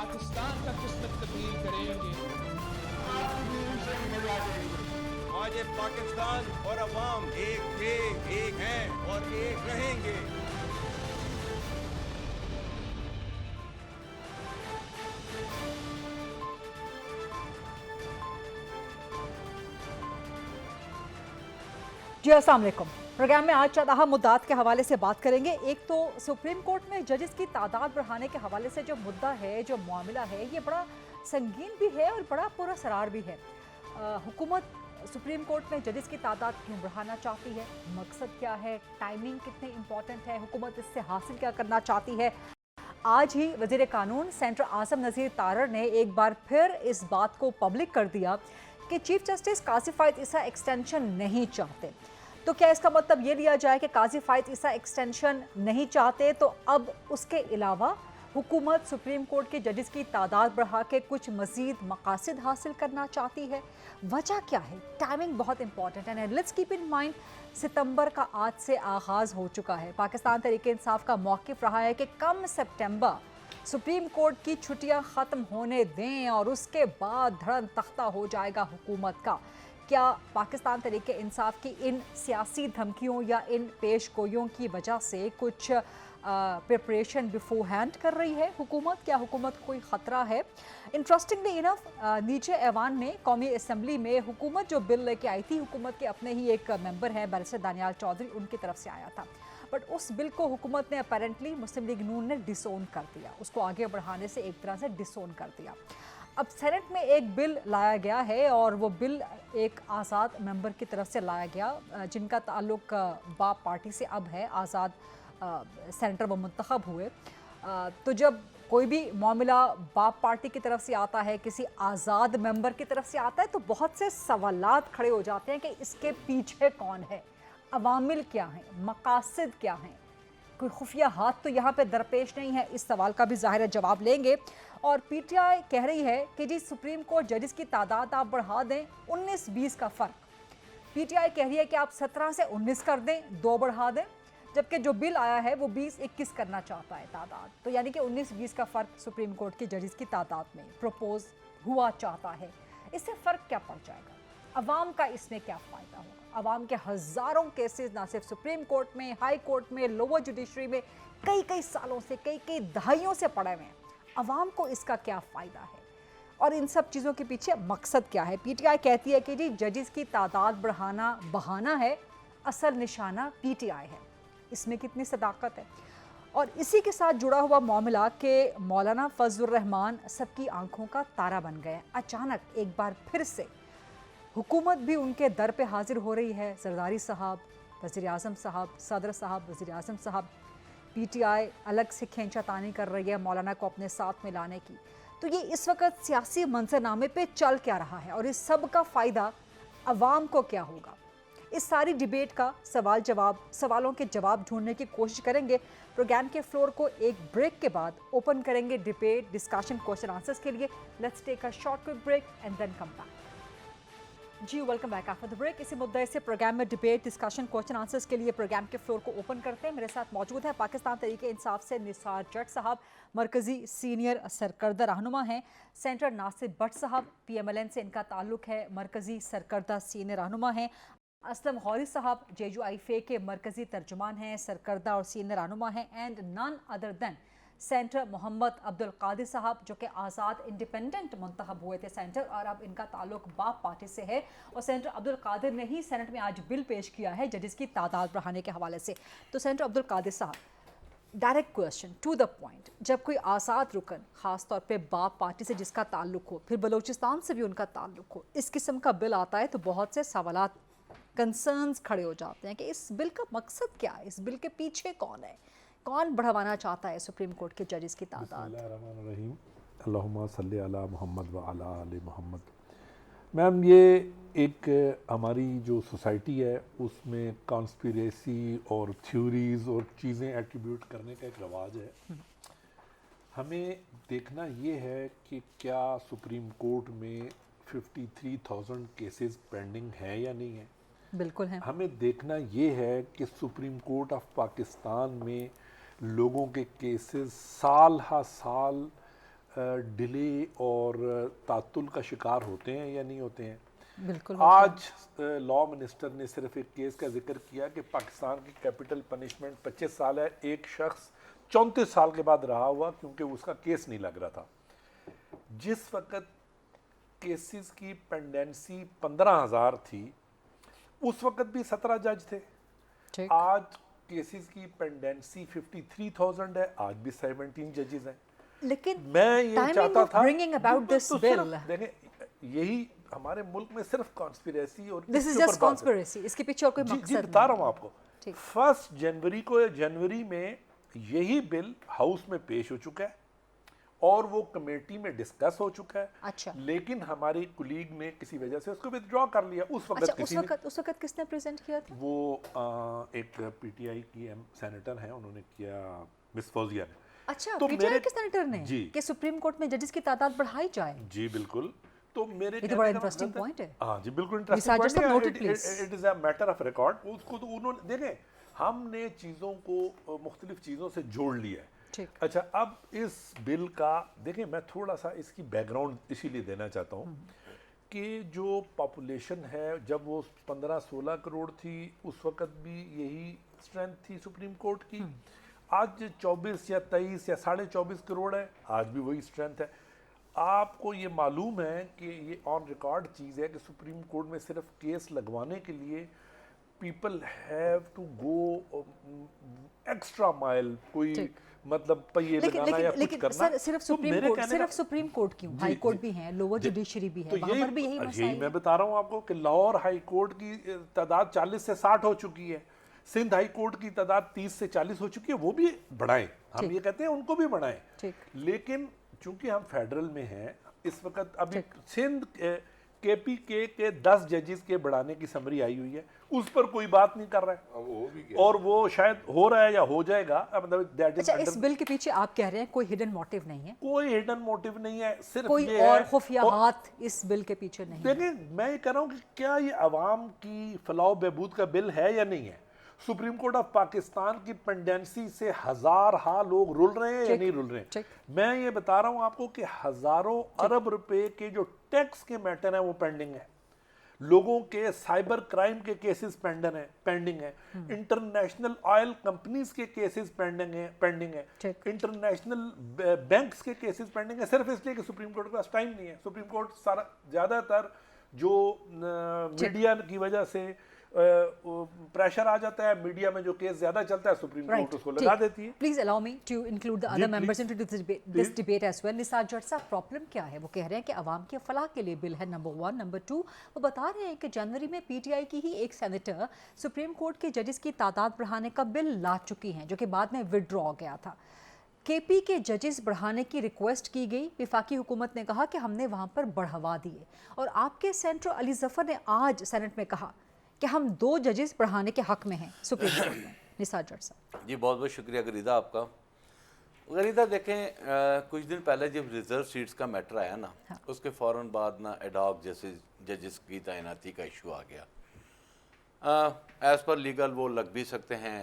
पाकिस्तान का किस्मत तब्दील करेंगे। आज ये पाकिस्तान और अवाम एक थे, एक हैं और एक रहेंगे। जी अस्सलाम वालेकुम। प्रोग्राम में आज चंद अहम मुद्दात के हवाले से बात करेंगे। एक तो सुप्रीम कोर्ट में जजेस की तादाद बढ़ाने के हवाले से जो मुद्दा है, जो मामला है, ये बड़ा संगीन भी है और बड़ा पुरअसरार भी है। हुकूमत सुप्रीम कोर्ट में जजेस की तादाद क्यों बढ़ाना चाहती है, मकसद क्या है, टाइमिंग कितनी इंपॉर्टेंट है, हुकूमत इससे हासिल क्या करना चाहती है। आज ही वज़ीर कानून सेंटर आज़म नज़ीर तारर ने एक बार फिर इस बात को पब्लिक कर दिया कि चीफ जस्टिस काजी फायद ईसा एक्सटेंशन नहीं चाहते। तो क्या इसका मतलब ये लिया जाए कि काजी फायद ईसा एक्सटेंशन नहीं चाहते, तो अब उसके अलावा हुकूमत सुप्रीम कोर्ट के जजेस की तादाद बढ़ा के कुछ मजीद मकासद हासिल करना चाहती है? वजह क्या है? टाइमिंग बहुत इंपॉर्टेंट है। लेट्स कीप इन माइंड सितंबर का आज से आगाज़ हो चुका है। पाकिस्तान तहरीक इंसाफ का मौक़िफ़ रहा है कि कम सितंबर सुप्रीम कोर्ट की छुट्टियां ख़त्म होने दें और उसके बाद धड़न तख्ता हो जाएगा हुकूमत का। क्या पाकिस्तान तहरीक इंसाफ की इन सियासी धमकियों या इन पेश गोइयों की वजह से कुछ प्रिपरेशन बिफोर हैंड कर रही है हुकूमत? क्या हुकूमत को कोई ख़तरा है? इंटरेस्टिंगली इनफ नीचे ऐवान में कौमी असम्बली में हुकूमत जो बिल लेके आई थी, हुकूमत के अपने ही एक मेंबर हैं बैरिस्टर दानियाल चौधरी, उनकी तरफ से आया था। बट उस बिल को हुकूमत ने अपेरेंटली मुस्लिम लीग नून ने डिसोन कर दिया, उसको आगे बढ़ाने से एक तरह से डिसोन कर दिया। अब सेनेट में एक बिल लाया गया है और वो बिल एक आज़ाद मेंबर की तरफ से लाया गया जिनका ताल्लुक बाप पार्टी से अब है। आज़ाद सेनेटर वो मुंतखब हुए। तो जब कोई भी मामला बाप पार्टी की तरफ से आता है, किसी आज़ाद मेंबर की तरफ से आता है, तो बहुत से सवालात खड़े हो जाते हैं कि इसके पीछे कौन है, अवामिल क्या हैं, मकासद क्या हैं, कोई खुफिया हाथ तो यहाँ पे दरपेश नहीं है। इस सवाल का भी ज़ाहिर है जवाब लेंगे। और पीटीआई कह रही है कि जी सुप्रीम कोर्ट जजेस की तादाद आप बढ़ा दें, 19-20 का फ़र्क। पीटीआई कह रही है कि आप 17 से 19 कर दें, 2 बढ़ा दें, जबकि जो बिल आया है वो 20-21 करना चाहता है तादाद। तो यानी कि 19-20 का फ़र्क सुप्रीम कोर्ट के जजेस की तादाद में प्रपोज हुआ चाहता है। इससे फ़र्क क्या पड़ जाएगा? अवाम का इसमें क्या फ़ायदा होगा? अवाम के हज़ारों केसेस ना सिर्फ सुप्रीम कोर्ट में, हाई कोर्ट में, लोअर जुडिशरी में कई कई सालों से, कई कई दहाइयों से पड़े हुए हैं। अवाम को इसका क्या फ़ायदा है और इन सब चीज़ों के पीछे मकसद क्या है? पीटीआई कहती है कि जी जजेस की तादाद बढ़ाना बहाना है, असल निशाना पीटीआई है। इसमें कितनी सदाकत है? और इसी के साथ जुड़ा हुआ मामला के मौलाना फजलुर रहमान सबकी आंखों का तारा बन गए। अचानक एक बार फिर से हुकूमत भी उनके दर पे हाजिर हो रही है। जरदारी साहब, वज़ीर आज़म साहब, सदर साहब, वज़ीर आज़म साहब, पीटीआई अलग से खींचातानी कर रही है मौलाना को अपने साथ में लाने की। तो ये इस वक्त सियासी मंजरनामे पे चल क्या रहा है और इस सब का फ़ायदा अवाम को क्या होगा? इस सारी डिबेट का सवालों के जवाब ढूंढने की कोशिश करेंगे। प्रोग्राम के फ्लोर को एक ब्रेक के बाद ओपन करेंगे डिबेट, डिस्कशन, क्वेश्चन आंसर्स के लिए। Let's take a short quick break and then come back. जी welcome back after the break. इसी मुद्दे से प्रोग्राम में डिबेट, डिस्कशन, क्वेश्चन आंसर्स के लिए प्रोग्राम के फ्लोर को ओपन करते हैं। मेरे साथ मौजूद है पाकिस्तान तहरीक इंसाफ से निसार जट साहब, मरकज़ी सीनियर सरकर्दा रहनुमा हैं। सेंटर नासिर भट्ट साहब, PMLN से इनका ताल्लुक है, मरकज़ी सरकर्दा सीनियर रहनुमा हैं। असलम गौरी साहब JUIFA के मरकज़ी तर्जुमान हैं, सरकर्दा और सीनियर रहनुमा हैं। And none other than senator Mohammad Abdul Qadir sahab, जो कि आज़ाद इंडिपेंडेंट मुंतखब हुए थे सेंटर, और अब इनका ताल्लुक बाप पार्टी से है। और सेंटर अब्दुल कादिर ने ही सेनेट में आज बिल पेश किया है जजेस की तादाद बढ़ाने के हवाले से। तो centre Abdul Qadir sahab, direct question to the point, जब कोई आज़ाद रुकन ख़ास तौर पे बाप पार्टी से जिसका ताल्लुक हो, फिर बलूचिस्तान से भी उनका ताल्लुक हो, इस किस्म का बिल आता है तो बहुत से सवालात, कंसर्न्स खड़े हो जाते हैं कि इस बिल का मकसद क्या है, इस बिल के पीछे कौन है, कौन बढ़ाना चाहता है सुप्रीम कोर्ट के जजेस की तादाद? बिस्मिल्लाहिर्रहमानिर्रहीम, अल्लाहुम्मा सल्ली अला मोहम्मद व अला आले मोहम्मद। मैम, ये एक हमारी जो सोसाइटी है उसमें कॉन्स्पिरेसी और थ्योरीज़ और चीज़ें एट्रीब्यूट करने का एक रवाज है। हमें देखना ये है कि क्या सुप्रीम कोर्ट में 53,000 केसेस पेंडिंग हैं या नहीं है। बिल्कुल है। हमें देखना ये है कि सुप्रीम कोर्ट ऑफ पाकिस्तान में लोगों के केसेस साल हा साल डिले और तातुल का शिकार होते हैं या नहीं होते हैं। बिल्कुल आज लॉ मिनिस्टर ने सिर्फ एक केस का जिक्र किया कि पाकिस्तान की कैपिटल पनिशमेंट 25 साल है, एक शख्स 34 साल के बाद रहा हुआ क्योंकि उसका केस नहीं लग रहा था। जिस वक्त केसेस की पेंडेंसी 15,000 थी उस वक्त भी 17 जज थे। ठीक। आज केसेस की पेंडेंसी 53,000 है, आज भी 17 जजेस हैं। लेकिन मैं ये चाहता था bringing about this bill, देखें, यही हमारे मुल्क में सिर्फ कॉन्स्पिरेसी और दिस इज जस्ट कॉन्स्पिरेसी, इसके पीछे और कोई जी मकसद बता रहा हूँ आपको। ठीक। 1 जनवरी को जनवरी में यही बिल हाउस में पेश हो चुका है और वो कमेटी में डिस्कस हो चुका है। अच्छा। लेकिन हमारी कुलीग ने किसी वजह से उसको विथड्रॉ कर लिया। उस वक्त किसी ने उस वक्त किसने प्रेजेंट किया था? वो एक पीटीआई की सेनेटर हैं, उन्होंने किया, मिस फौजिया ने। अच्छा, तो पीटीआई मेरे- के सेनेटर ने जी। कि सुप्रीम कोर्ट में जजेस की तादाद बढ़ाई जाए। जी बिल्कुल। तो मेरे ये तो बड़ा इंटरेस्टिंग पॉइंट है। हाँ जी बिल्कुल Researchers have interesting noted, please. It is a matter of record. उसको तो उन्होंने देखें, हमने चीज़ों को मुख्तलिफ चीज़ों से जोड़ लिया है। ठीक। अच्छा, अब इस बिल का देखें, मैं थोड़ा सा इसकी बैकग्राउंड इसीलिए देना चाहता हूँ कि जो पॉपुलेशन है जब वो 15-16 करोड़ थी उस वक्त भी यही स्ट्रेंथ थी सुप्रीम कोर्ट की। आज 24 या 23 या 24.5 करोड़ है, आज भी वही स्ट्रेंथ है। आपको ये मालूम है कि ये ऑन रिकॉर्ड चीज़ है कि सुप्रीम कोर्ट में सिर्फ केस लगवाने के लिए people have to go extra mile, कोई मतलब पहिए लगाना या कुछ करना। सर सिर्फ तो सुप्रीम मेरे कोर्ट, कहने सिर्फ का- सुप्रीम कोर्ट क्यों, जी, हाई कोर्ट जी। भी है, लोअर जुडिशरी भी है, तो वहां पर भी यही मसला यही मैं है। बता रहा हूँ आपको कि लाहौर हाई कोर्ट की तादाद 40 से 60 हो चुकी है, सिंध हाई कोर्ट की तादाद 30 से 40 हो चुकी है, वो भी बढ़ाएं। हम ठीक। ये कहते हैं उनको भी बढ़ाएं। ठीक। लेकिन चूंकि हम फेडरल में हैं इस वक्त, अभी सिंध केपीके के 10 जजेस के बढ़ाने की समरी आई हुई है, उस पर कोई बात नहीं कर रहा है और वो शायद हो रहा है या हो जाएगा। मतलब दैट इज अच्छा, इस बिल के पीछे आप कह रहे हैं कोई हिडन मोटिव नहीं है, कोई हिडन मोटिव नहीं है, सिर्फ कोई ये और है खुफिया हाथ इस बिल के पीछे नहीं है। देखिए, मैं ये कह रहा हूँ कि क्या ये अवाम की फलाह बहबूद का बिल है या नहीं है। सुप्रीम कोर्ट ऑफ पाकिस्तान की पेंडेंसी से हजारहा लोग रुल रहे हैं या ठीक, नहीं रुल रहे ठीक। हैं। मैं ये बता रहा हूँ आपको कि हजारों अरब रुपए के जो टैक्स के मैटर हैं वो पेंडिंग है। लोगों के साइबर क्राइम के केसेस पेंडिंग है। इंटरनेशनल ऑयल कंपनीज के केसेस पेंडिंग है। ठीक। इंटरनेशनल बैंक्स के केसेस पेंडिंग है, सिर्फ इसलिए कि सुप्रीम कोर्ट के पास टाइम नहीं है। सुप्रीम कोर्ट सारा ज्यादातर जो मीडिया की वजह से प्रेशर आ जाता है, मीडिया में जो केस ज्यादा चलता है सुप्रीम कोर्ट उसको लगा देती है। Please allow me to include the other members into this debate as well. Nisar Jat sahab, problem क्या है? वो कह रहे हैं कि आवाम की फलाह के लिए बिल है, नंबर 1। नंबर 2, वो बता रहे हैं कि जनवरी में पीटीआई की ही एक सेनेटर सुप्रीम कोर्ट के जजेस की तादाद बढ़ाने का बिल ला चुकी हैं, जो कि बाद में विदड्रॉ गया था। केपी के जजेस बढ़ाने की रिक्वेस्ट की गई, विफाकी हुकूमत ने कहा कि हमने वहां पर बढ़ावा दिए, और आपके सेनेटर अली जफर ने आज सेनेट में कहा कि हम 2 जजेस बढ़ाने के हक में हैं सुप्रीम कोर्ट में। निसार जट साहब जी, बहुत बहुत शुक्रिया गरीदा आपका। गरीदा देखें, कुछ दिन पहले जब रिजर्व सीट्स का मैटर आया ना, उसके फ़ौरन बाद ना एडॉक जैसे जजेस की तैनाती का इशू आ गया। एज़ पर लीगल वो लग भी सकते हैं,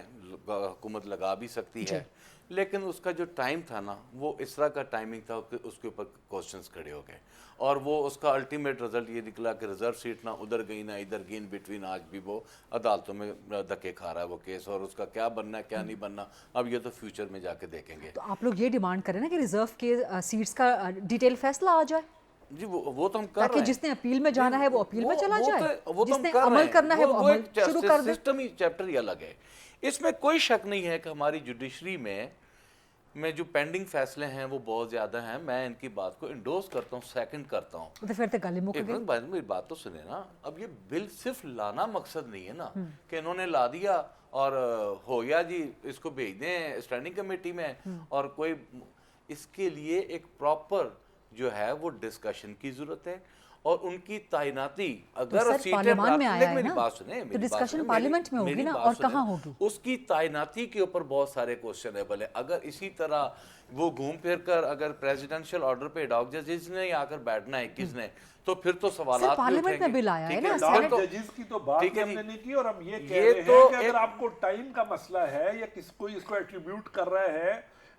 हुकूमत लगा भी सकती है, लेकिन उसका जो टाइम था ना, वो इस तरह का टाइमिंग था कि उसके ऊपर क्वेश्चंस खड़े हो गए, और वो उसका अल्टीमेट रिजल्ट ये निकला कि रिजर्व सीट ना उधर गई ना इधर गई, इन बिटवीन आज भी वो अदालतों में धक्के खा रहा है वो केस, और उसका क्या बनना है क्या नहीं बनना, अब ये तो फ्यूचर में जाके देखेंगे। तो आप लोग ये डिमांड करें ना कि रिजर्व के सीट्स का डिटेल फैसला आ जाए, जी वो तो हम कर ताकि रहे हैं। जिसने अपील में जाना है वो अपील में चला जाए, वो तो जिसने हम कर अमल रहे हैं। करना है वो अमल एक शुरू कर दे। सिस्टम ही चैप्टर ही अलग है। इसमें कोई शक नहीं है कि हमारी जुडिशरी में जो पेंडिंग फैसले हैं वो बहुत ज़्यादा हैं। मैं इनकी बात को इंडोर्स करता हूँ, सेकंड करता हूँ। तो फिर तो गाली मुक एक गई। मिनट बाद मेरी बात तो सुने ना। अब ये बिल सिर्फ लाना मकसद नहीं है ना कि इन्होंने ला दिया और हो गया जी, इसको भेज दें स्टैंडिंग कमेटी में, और कोई इसके लिए एक प्रॉपर जो है वो डिस्कशन की जरूरत है, और उनकी तैनाती अगर सर, पार्लियामेंट में आया है मेरी ना, बात सुने, तो मेरी बात डिस्कशन सुने, पार्लियामेंट में होगी मेरी ना, बात और सुने। कहाँ होगी? उसकी तैनाती के ऊपर बहुत सारे क्वेश्चन है। भले अगर इसी तरह वो घूम फिर कर अगर प्रेसिडेंशियल ऑर्डर पे डॉग जजेस ने आकर बैठना है किसने, तो फिर तो सवाल पार्लियामेंट में बिल आया है ना, जजेस की तो बात ठीक है हमने जी। नहीं की, और हम ये कह ये रहे तो हैं कि अगर आपको टाइम का मसला है या किसी कोई इसको एट्रीब्यूट कर रहा है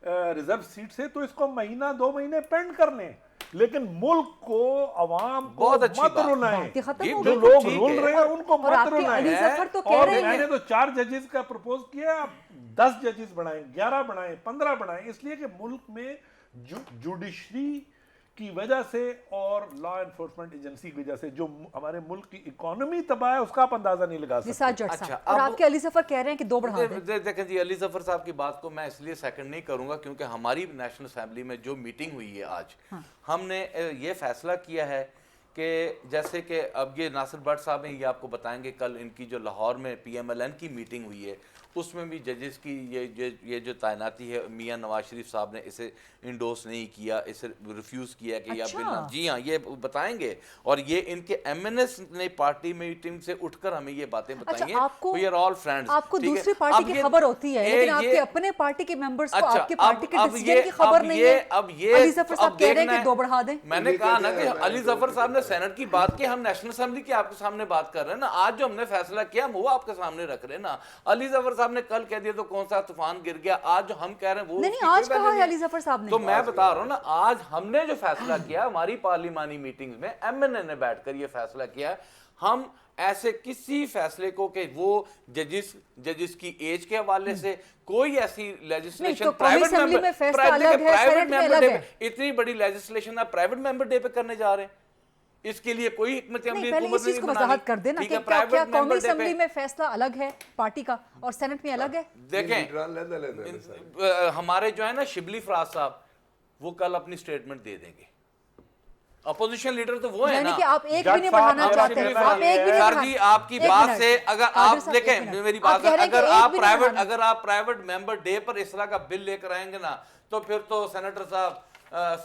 रिजर्व सीट से, तो इसको महीना 2 महीने पेंड कर लें, लेकिन मुल्क को, अवाम को बहुत अच्छी मत बात। रुलाएं। बातें खत्म ये हो जो गई। लोग ठीक रुल है। रहे हैं उनको और मत आपके रुलाएं। अली जफर तो कह और रहे मैंने हैं तो 4 जजेस का प्रपोज किया, आप 10 जजेस बढ़ाएं, 11 बढ़ाएं, 15 बढ़ाएं, इसलिए कि मुल्क में जुडिशरी की वजह से और लॉ एनफोर्समेंट एजेंसी की वजह से जो हमारे मुल्क की इकोनॉमी तबाह है, उसका आप अंदाजा नहीं लगा सकते। निसार जट अच्छा, साहब, और अब- आपके अली जफर कह रहे हैं कि 2 बढ़ा दें। देखें जी, अली जफर साहब की बात को मैं इसलिए सेकंड नहीं करूंगा क्योंकि हमारी नेशनल असेंबली में जो मीटिंग हुई है आज, हमने ये फैसला किया है कि जैसे कि अब ये नासिर भट्ट साहब हैं, ये आपको बताएंगे, कल इनकी जो लाहौर में PMLN की मीटिंग हुई है उसमें भी जजेस की ये जो तैनाती है, मियां नवाज शरीफ साहब ने इसे इंडोर्स नहीं किया, इसे रिफ्यूज़ किया कि या अच्छा। बिल ना, जी हाँ, ये बताएंगे। और ये इनके MNS ने पार्टी मीटिंग से उठकर हमें ये बातें बताएंगे। आपको- We are all friends, आपको ठीक है? दूसरी पार्टी अब की ये- खबर होती है, ये- लेकिन आपके ये- अपने पार्टी के मेंबर्स को अच्छा, आपकी पार्टी के अब डिसीजन की खबर नहीं है। अब ये अली जफर साहब अब कह रहे हैं देखना कि 2 बढ़ा दें। मैंने कहा ना कि अली जफर साहब ने सेनेट की बात की, हम नेशनल असेंबली की आपके सामने बात कर रहे हैं ना। आज जो हमने फैसला किया हम वो आपके सामने रख रहे हैं ना। अली जफर साहब ने कल कह दिया तो कौन सा तूफान गिर गया, आज जो हम कह रहे हैं वो नहीं, उसकी आज कोई कहा वैल्यू है अली नहीं। जफर साहब ने। तो मैं बता रहा हूँ ना, आज हमने जो फैसला किया हमारी पार्लिमानी मीटिंग्स में MNA ने बैठकर ये फैसला किया, हम ऐसे किसी फैसले को कि वो जजिस की एज के हवाले से कोई ऐसी लेजिस्लेशन तो कौमी असेंबली में फैसला अलग है, सेनेट में अलग है। इतनी बड़ी लेजिस्लेशन आप प्राइवेट मेंबर डे पे करने जा रहे हैं, इसके लिए कोई हिकमत अमली नहीं, पहले हुकूमत इस चीज नहीं को बनानी। वजाहत कर देना ठीक कि है, क्या प्राइवेट कौमी मेंबर डे असेंबली पे में फैसला अलग है पार्टी का और सेनेट में अलग है। देखें हमारे जो है ना शिबली फराज साहब, वो कल अपनी स्टेटमेंट दे देंगे। अपोजिशन लीडर तो वो है यानी ना। कि आप एक जट भी नहीं साहब, बढ़ाना मेरा चाहते, शिबली आप एक भी नहीं सर बढ़ा- जी, आपकी एक बात मिनट। से अगर कादिर आप साहब, एक देखें मिनट। मेरी आप बात, कह रहे हैं कि अगर एक आप भी नहीं बढ़ाना। अगर आप प्राइवेट मेंबर डे पर इस तरह का बिल लेकर आएंगे ना, तो फिर तो सेनेटर साहब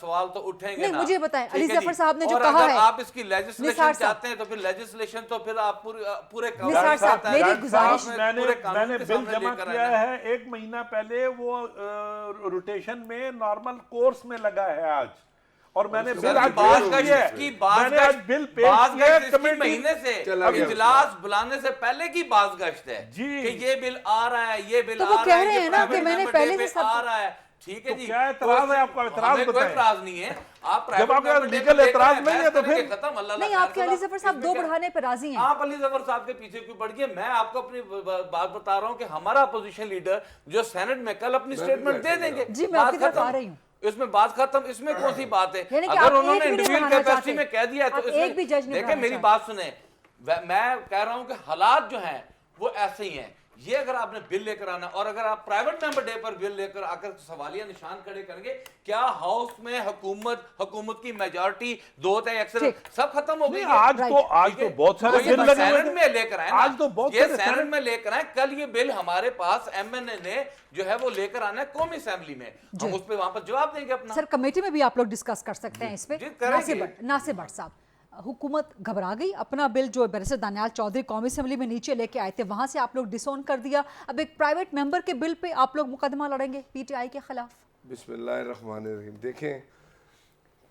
सवाल तो उठेंगे नहीं, ना। मुझे बताएं, ठीक अली है जी। जफर साहब ने जो और कहा अगर है, आप इसकी लेजिस्लेशन निसार साहब। चाहते हैं तो फिर लेजिस्लेशन तो फिर आप पूरे कानून निसार के साहब, साथ मेरी आएं। गुजारिश- पूरे कानून मैंने के बिल सामने जमा लेकर किया आना। है 1 महीना पहले, वो रोटेशन में नॉर्मल कोर्स में लगा है आज, और मैंने बिल आज पेश किया है। मैंने आज बिल पेश किया है कमेटी महीने से चला गया इजलास बुलाने से पहले की बाज़गश्त है जी। कि ये बिल आ रहा है, ये बिल तो आ वो रहा कह है, रहे ये हैं ना कि private मैंने member पहले day से पे सब- आ रहा है। ठीक है तो जी, क्या एतराज है आपका? एतराज हमें कोई बताएं। एतराज नहीं है। आप जब private आपका member day लीगल पे लेकर एतराज आए, नहीं है तो बहस फिर- करके खत्म, अल्लाह नहीं, खैर आपके अली करा। जफर साहब इसमें 2 क्या- बढ़ाने पे राजी हैं। आप अली जफर साहब के पीछे क्यों पड़ गए? मैं आपको अपनी बात बता रहा हूं कि हमारा अपोजिशन लीडर जो सेनेट में कल अपनी स्टेटमेंट दे देंगे। जी, मैं आपकी बात तरफ आ खत्म। रही हूँ। इसमें बात खत्म, इसमें कौन सी बात है? यानी कि अगर आप उन्होंने एक भी नहीं इंडिविजुअल बढ़ाना कैपेसिटी चाहते। में कह दिया आप तो एक भी जज नहीं देखें बढ़ाना मेरी चाहते। बात सुने, मैं कह रहा हूं कि हालात जो हैं वो ऐसे ही हैं। ये अगर आपने बिल लेकर आना और अगर आप प्राइवेट मेंबर डे पर बिल लेकर आकर सवालिया निशान खड़े करेंगे, क्या हाउस में हुकूमत की मेजॉरिटी 2 अक्सर ठीक। सब खत्म हो गई नहीं, है? आज Right. तो बहुत सारे तो ये बिल लगे हुए सेनेट थे। में लेकर आए ना। आज तो बहुत ये सारे सेनेट में लेकर आए। कल ये बिल हमारे पास MNA ने जो है वो लेकर आना है कौमी असेंबली में, हम उस पर वहां पर जवाब देंगे अपना। सर, कमेटी में भी आप लोग डिस्कस कर सकते हैं इस पे। जी, करेंगे। नासिर भट्ट साहब, हुकूमत घबरा गई, अपना बिल जो बैरिस्टर दानियाल चौधरी कौमी असेंबली में नीचे लेके आए थे वहां से आप लोग डिसोन कर दिया, अब एक प्राइवेट मेंबर के बिल पे आप लोग मुकदमा लड़ेंगे PTI के खिलाफ। बिस्मिल्लाहिर्रहमानिर्रहीम। देखें,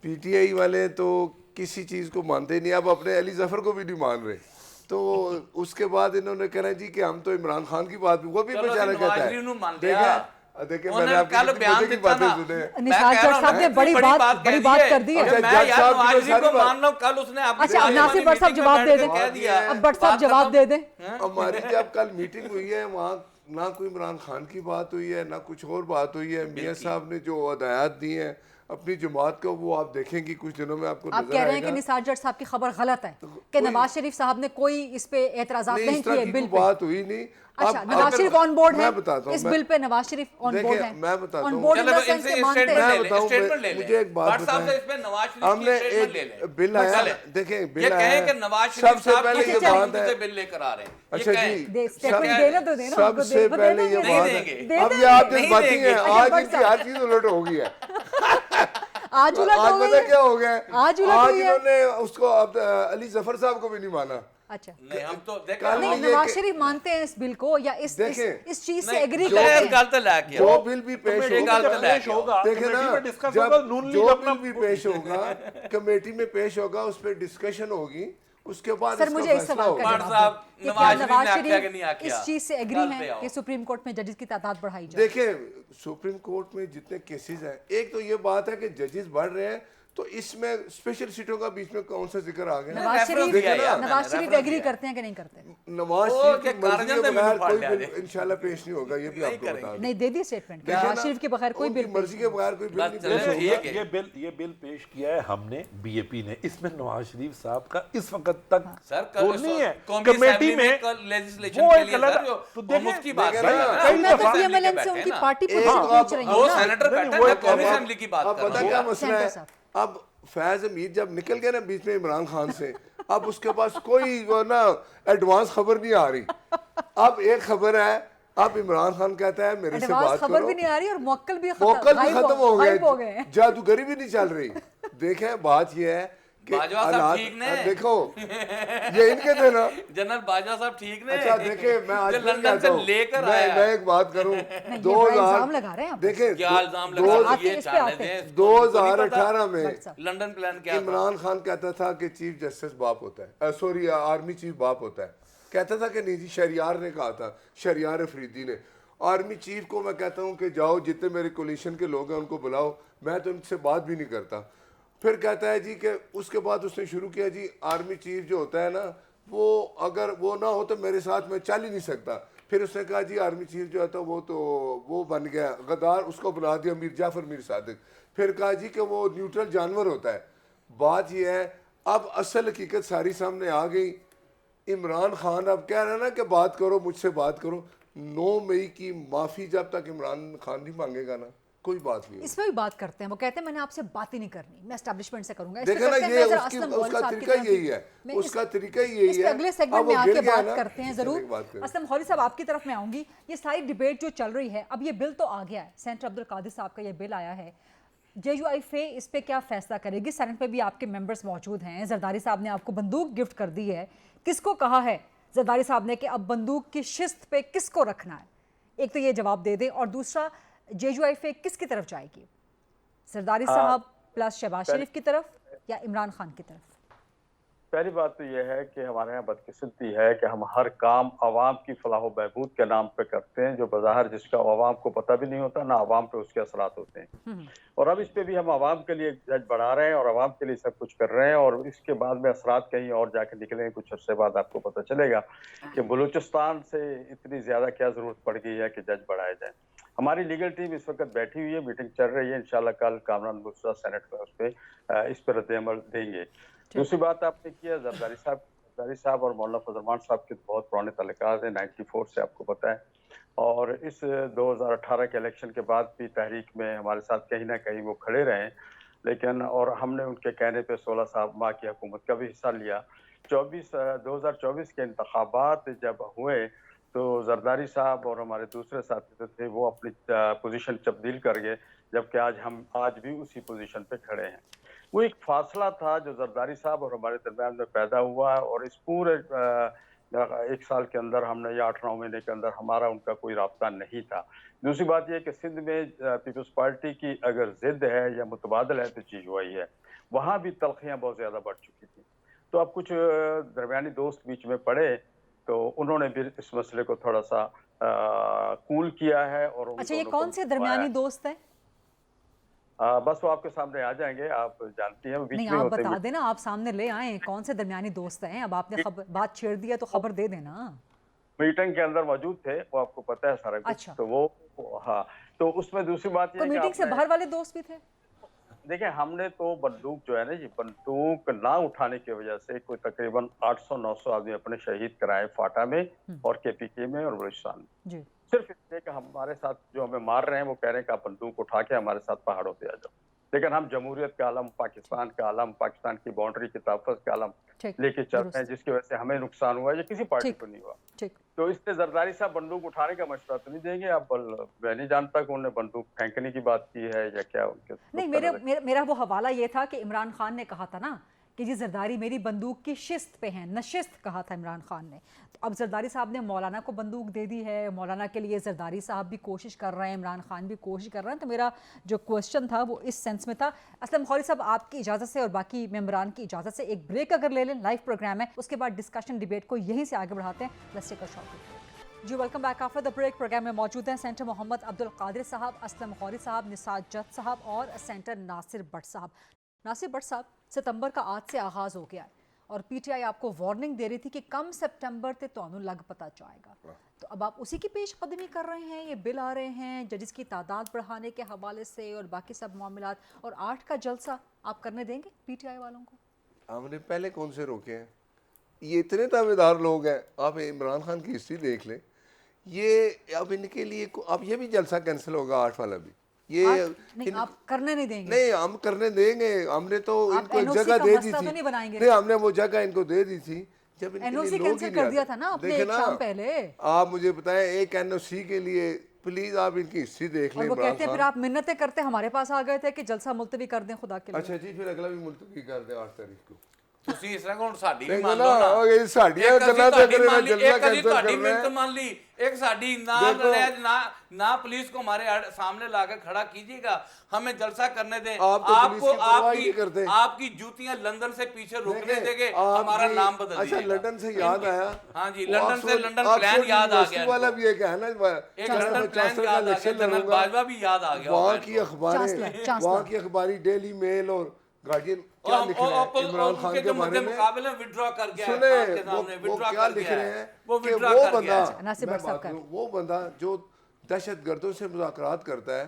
PTI वाले तो किसी चीज़ को मानते नहीं, अब अपने अली जफर को भी नहीं मान रहे, तो उसके बाद इन्होंने कहना जी कि हम तो इमरान खान की बात भी, वो भी चलो बेचारा जी, कहता नवाज शरीफ नू मान है। लिया। देखिए उन्होंने मैंने आपकी कल कितनी बयान मजे की दिया बातें ना। सुने। निसार जट साहब ने बड़ी बात कर दी है। अच्छा, मैं जज यार साहब की नवाज तो शरीफ को सारी बात- मान रहा हूं, कल उसने अपनी अच्छा, अब पार्लियामानी नासिर भट्ट साहब मीटिंग में जवाब दे बैठ दें। के कह दिया। अब भट्ट साहब बात जवाब खत्म। दे दें। हमारी जब कल मीटिंग हुई है वहाँ ना कोई इमरान खान की बात हुई है ना कुछ और बात हुई है। मियाँ साहब ने जो हदायत दी हैं अपनी जमात को, वो आप देखेंगे कुछ दिनों में आपको आप नजर कह रहे हैं कि आएगा। निसार जट साहब की खबर गलत है कि नवाज शरीफ साहब ने कोई इस पे एतराजात नहीं इस तरह किए की बिल कोई पे। बात हुई नहीं। अच्छा, अब- नवाज अब- शरीफ ऑन बोर्ड है मैं बताता हूँ, इस मैं- bill pay, Nawaz Sharif on देखिए, बोर्ड है। मैं बताता ऑन हूँ। बोर्ड इन चलो द सेंस इनसे के मानते स्टेटमेंट हैं। ले बताऊं, ले, स्टेटमेंट ले ले। मुझे एक बात भट्ट साहब से बताएं। इसमें नवाज शरीफ की हमने स्टेटमेंट ले ले। एक बिल आया, चले। देखें ये बिल कहें आया कि नवाज शरीफ सबसे साहब पहले किसी ये तरीके बात है। से बिल लेकर आ रहे हैं। ये अच्छा कहें। जी, दे स्टेटमेंट देने दो, देना उनको, सबसे दे पहले देंगे। ये नहीं बात देंगे। है। दे अब देंगे। ये आप नहीं जज्बाती देंगे। हैं, अच्छा, आज भट्ट इनकी हर चीज उलट हो गई है। आज उलट हो गई पता है। क्या हो गया है? आज उलट हुई है। इन्होंने उसको अब अली जफर साहब को भी नहीं माना। अच्छा, नहीं हम तो देखें कल नहीं, ये नवाज कि- शरीफ मानते हैं इस बिल को या देखें, इस चीज से नहीं, एग्री जो करते हैं? गल तो लाके जो बिल भी पेश मेरी होगा गल तो जब लाके पेश होगा देखे कमेटी ना, में डिस्कस होगा, जब नून जो लीग अपना बिल भी पेश होगा कमेटी में पेश होगा, उस पर डिस्कशन होगी, उसके बाद सर इसका मुझे इस फैसला सवाल का होगा। बार जवाब साहब, दें कि नवाज क्या शरीफ ने नवाज आख्या कि नहीं शरीफ आख्या? इस चीज से एग्री कल पे हैं आओ। कि सुप्रीम कोर्ट में जजेस की तादाद बढ़ाई जाए? देखिए सुप्रीम कोर्ट में जितने केसेस हैं, एक तो ये बात है कि जजेस बढ़ रहे हैं, तो इसमें स्पेशल सीटों का बीच में कौन सा जिक्र आ गया? नवाज रेफरेंस दिया शरीफ यार, नवाज शरीफ रेफरेंस एग्री दिया। करते हैं कि नहीं करते? नवाज वो शरीफ के की मर्जी कार्जन के से बगैर मैंने कोई फाड़ बिल लिया। इंशाल्लाह पेश नहीं होगा, ये भी नहीं आपको बता करेंगे। दें। नहीं दे दी स्टेटमेंट देखिए नवाज ना, शरीफ के बगैर कोई उनकी बिल मर्जी के बगैर कोई बिल बस नहीं चले, पेश होगा। ठीक है। ये बिल पेश किया है हमने बीएपी ने, इसमें नवाज शरीफ साहब का इस वक्त तक सर वो नहीं है कौमी कमेटी असेंबली में कल लेजिस्लेशन वो के एक लिए अलग सर जो तो वो देखें- मुफ्त की बात देखें कर ना, रहे हैं। कई मैं तो दफा पीएमएलएन से उनकी पार्टी एक पोजीशन आप- पूछ रही वो हूँ ना। सेनेटर नहीं, बैठा वो है, एक कौमी अब- असेंबली की बात अब कर पता रहा क्या हूँ। मसला सेंटर है? साहब। अब फैज हमीद जब निकल गए ना बीच में इमरान खान से, अब उसके पास कोई वो ना एडवांस खबर नहीं आ रही। अब एक खबर है, अब इमरान खान कहता है मेरे से एडवांस बात खबर करो, भी नहीं आ रही और मौक्कल भी मोकल भी खत्म हो गायब हो गए, गए। जादूगरी भी नहीं चल रही। देखें बात ये है कि बाजवा साहब हालात- ठीक ने। देखो ये इनके थे ना। जनरल बाजवा साहब ठीक ने। अच्छा देखिए, मैं आज जो फिर लंदन कहता से हूं, लेकर मैं आया मैं एक बात करूं, ये 2000 बड़ा इल्जाम लगा रहे हैं आप। देखिए क्या इल्जाम दो- लगा दो- रहे हैं? आते- ये इस पे जानने आते हैं। दें। 2018 में भट्ट साहब। लंदन प्लान क्या था? इमरान खान कहता था कि चीफ जस्टिस बाप होता है, सॉरी आर्मी चीफ बाप होता है। कहता था कि नहीं जी, शरियार ने कहा था, शरियार अफरीदी ने। आर्मी चीफ को मैं कहता हूँ कि जाओ जितने मेरे कोलिशन के लोग हैं उनको बुलाओ, मैं तो उनसे बात भी नहीं करता। फिर कहता है जी कि उसके बाद उसने शुरू किया जी, आर्मी चीफ जो होता है ना, वो अगर वो ना हो तो मेरे साथ मैं चल ही नहीं सकता। फिर उसने कहा जी आर्मी चीफ जो है तो वो बन गया गद्दार, उसको बना दिया मीर जाफर मीर सादिक। फिर कहा जी कि वो न्यूट्रल जानवर होता है। बात ये है, अब असल हकीकत सारी सामने आ गई। इमरान खान अब कह रहा है ना कि बात करो, मुझसे बात करो। 9 मई की माफ़ी जब तक इमरान खान नहीं मांगेगा ना, कोई बात नहीं होगी। इसमें भी बात करते हैं, वो कहते हैं मैंने आपसे बात ही नहीं करनी, मैं एस्टैब्लिशमेंट से करूंगा। देखा ना, ये उसका तरीका यही है, उसका तरीका यही है। अगले सेगमेंट अब में वो आके गिर गया बात ना, करते हैं चलिए जरूर। बात करें। असलम हौली साहब आपकी तरफ मैं आऊंगी। ये सारी डिबेट जो चल रही है, अब ये बिल तो आ गया है, सेनेटर अब्दुल कादिर साहब का ये बिल आया है। JUIFA इस पे क्या फैसला करेगी? सेनेट पे भी आपके मेंबर्स मौजूद हैं। जरदारी साहब ने आपको बंदूक गिफ्ट कर दी है। किसको कहा है जरदारी साहब ने कि अब बंदूक की शिस्त पे किसको रखना है? एक तो ये जवाब दे दें, और दूसरा JUIFA किसकी तरफ जाएगी? जरदारी साहब प्लस शहबाज शरीफ की तरफ या इमरान खान की तरफ? पहली बात तो यह है कि हमारे यहाँ बदकिस्मती है कि हम हर काम आवाम की फलाह व बहबूद के नाम पे करते हैं, जो बाहर जिसका आवाम को पता भी नहीं होता, ना आवाम पे उसके असरात होते हैं। और अब इस पे भी हम आवाम के लिए जज बढ़ा रहे हैं और आवाम के लिए सब कुछ कर रहे हैं, और इसके बाद में असरात कहीं और जाके निकलेंगे। कुछ अर्से बाद आपको पता चलेगा कि बलूचिस्तान से इतनी ज्यादा क्या जरूरत पड़ गई है कि जज बढ़ाए जाए। हमारी लीगल टीम इस वक्त बैठी हुई है, मीटिंग चल रही है। इंशाल्लाह कल कामरान मुर्तज़ा सेनेट में इस पर रद्द-ए-अमल देंगे। दूसरी बात आपने किया जरदारी साहब और मौलाना फजल रहमान साहब के बहुत पुराने तल्लुकात हैं 94 से, आपको पता है। और इस 2018 के इलेक्शन के बाद भी तहरीक में हमारे साथ कहीं ना कहीं वो खड़े रहे, लेकिन और हमने उनके कहने पे 16 साल माह की हुकूमत का भी हिस्सा लिया। 2024 के इंतखाबात जब हुए तो जरदारी साहब और हमारे दूसरे साथी जो थे वो अपनी पोजीशन तब्दील कर गए, जबकि हम आज भी उसी पोजीशन पे खड़े हैं। वो एक फासला था जो जरदारी साहब और हमारे दरमियान में पैदा हुआ, और इस पूरे 1 साल के अंदर हमने या 8-9 महीने के अंदर हमारा उनका कोई राब्ता नहीं था। दूसरी बात यह कि सिंध में पीपल्स पार्टी की अगर जिद है या मुतबादल है तो JUI है, वहाँ भी तलखियाँ बहुत ज़्यादा बढ़ चुकी थी। तो अब कुछ दरमियानी दोस्त बीच में पड़े तो उन्होंने भी इस मसले को थोड़ा सा कूल किया है। और अच्छा, ये कौन से दरमियानी दोस्त हैं? बस वो आपके सामने आ जाएंगे, आप जानती हैं। नहीं, आप बता देना, आप सामने ले आए कौन से दरमियानी दोस्त हैं। अब आपने बात छेड़ दी है तो खबर दे देना। मीटिंग के अंदर मौजूद थे, वो आपको पता है सारा कुछ। अच्छा। तो वो हाँ, तो उसमें दूसरी बात ये मीटिंग से बाहर वाले दोस्त भी थे? देखिए, हमने तो बंदूक जो है ना, ये बंदूक ना उठाने की वजह से कोई तकरीबन 800-900 आदमी अपने शहीद कराए फाटा में और KPK में और बलूचिस्तान में। जी। सिर्फ इसलिए कि हमारे साथ जो हमें मार रहे हैं वो कह रहे हैं कि आप बंदूक उठा के हमारे साथ पहाड़ों पे आ जाओ। लेकिन हम जमहूरियत का आलम, पाकिस्तान का आलम, पाकिस्तान की बाउंड्री की तहफ़्फ़ुज़ का आलम लेके चल रहे हैं, जिसकी वजह से हमें नुकसान हुआ है, ये किसी पार्टी को नहीं हुआ। तो इससे जरदारी साहब बंदूक उठाने का मशवरा तो नहीं देंगे। अब मैं नहीं जानता कि उन्होंने बंदूक फेंकने की बात की है या क्या उनके। नहीं, मेरा वो हवाला ये था कि इमरान खान ने कहा था ना कि जी जरदारी मेरी बंदूक की शिस्त पे हैं, नशिस्त कहा था इमरान खान ने। तो अब जरदारी साहब ने मौलाना को बंदूक दे दी है, मौलाना के लिए जरदारी साहब भी कोशिश कर रहे हैं, इमरान खान भी कोशिश कर रहे हैं। तो मेरा जो क्वेश्चन था वो इस सेंस में था। असलम खौरी साहब, आपकी इजाज़त से और बाकी मेंबरान की इजाज़त से एक ब्रेक अगर ले लें, लाइव प्रोग्राम है, उसके बाद डिस्कशन डिबेट को यहीं से आगे बढ़ाते हैं। Let's take a short break. जी welcome back after the break. Program में मौजूद हैं सेंटर मोहम्मद अब्दुल कादिर साहब, असलम खौरी साहब, निसात जट साहब और सेंटर नासिर भट्ट साहब। नासिर भट्ट साहब, सितंबर का आज से आगाज़ हो गया है और पीटीआई आपको वार्निंग दे रही थी कि कम सितंबर से तो लग पता जाएगा, तो अब आप उसी की पेशकदमी कर रहे हैं। ये बिल आ रहे हैं जजेस की तादाद बढ़ाने के हवाले से और बाकी सब मामलात, और 8 का जलसा आप करने देंगे पीटीआई वालों को? हमने पहले कौन से रोके हैं? ये इतने दावेदार लोग हैं, आप इमरान खान की हिस्ट्री देख लें। ये अब इनके लिए अब ये भी जलसा कैंसिल होगा 8 वाला भी। ये नहीं, आप करने नहीं देंगे? नहीं, हम करने देंगे। हमने तो इनको एक NOC जगह का दे दी मसला थी। तो नहीं बनाएंगे? नहीं, हमने वो जगह इनको दे दी थी जब इनके NOC लिए लोग कैंसिल ही कर नहीं दिया आते। था ना आपने देखे एक शाम पहले। आप मुझे बताएं, एक NOC के लिए प्लीज आप इनकी हिस्ट्री देख लें। और वो इमरान कहते हैं फिर खान, आप मिन्नतें करते हमारे पास आ गए थे कि जलसा मुलतवी कर दें खुदा के लिए। अच्छा जी, फिर अगला भी मुलतवी कर दें 8 तारीख को। ਤੁਸੀਂ ਇਸ ਤਰ੍ਹਾਂ ਹੁਣ ਸਾਡੀ ਵੀ ਨਹੀਂ ਮੰਨ ਨਾ, ਲਓ ਨਾ। ਇਹ ਸਾਡੀਆਂ ਇੱਕ ਅਸੀਂ ਗੱਲਾਂ ਤੇ ਤੁਹਾਡੀ ਅਗਰ ਮੰਨ ਲਈ, ਜਲਸਾ ਇੱਕ ਅਸੀਂ cancel ਤੁਹਾਡੀ ਕਰਨਾ ਹੈ। ਮਿੰਟ ਮੰਨ ली, एक साडी ना देखो, ना पुलिस को हमारे सामने लाकर खड़ा कीजिएगा, हमें जलसा करने दें। आप तो पुलिस की परवाह ही नहीं करते। आपकी जूतियां लंदन से पीछे रोकने देखें, देंगे, आपकी- हमारा नाम बदल अच्छा, दीजिएगा। लंदन से याद आया। हाँ जी, वो लंदन से ऑक्सफोर्ड- लंदन प्लान ऑक्सफोर्ड याद आ यूनिवर्सिटी गया वाला इनको। भी एक है ना, एक लंदन प्लान चांसलर का याद आ गया, इलेक्शन जनरल लड़ूंगा। बाजवा भी याद आ गया वहाँ होगा की इनको। अखबारें, चांसलर। वहाँ की अखबारी डेली मेल और गार्डियन क्या और- लिख और- रहे हैं और- इमरान और खान उनके के जो बारे में? मुकाबले में विड्रॉ कर गया है, सुने, खान के सामने वो विड्रॉ क्या कर लिख गया रहे है, हैं वो कि विड्रॉ वो कर गया बंदा, है। नासिर मैं भट्ट साहब बात का। करूं, वो बंदा जो दहशत गर्दों से मुज़ाकरात करता है,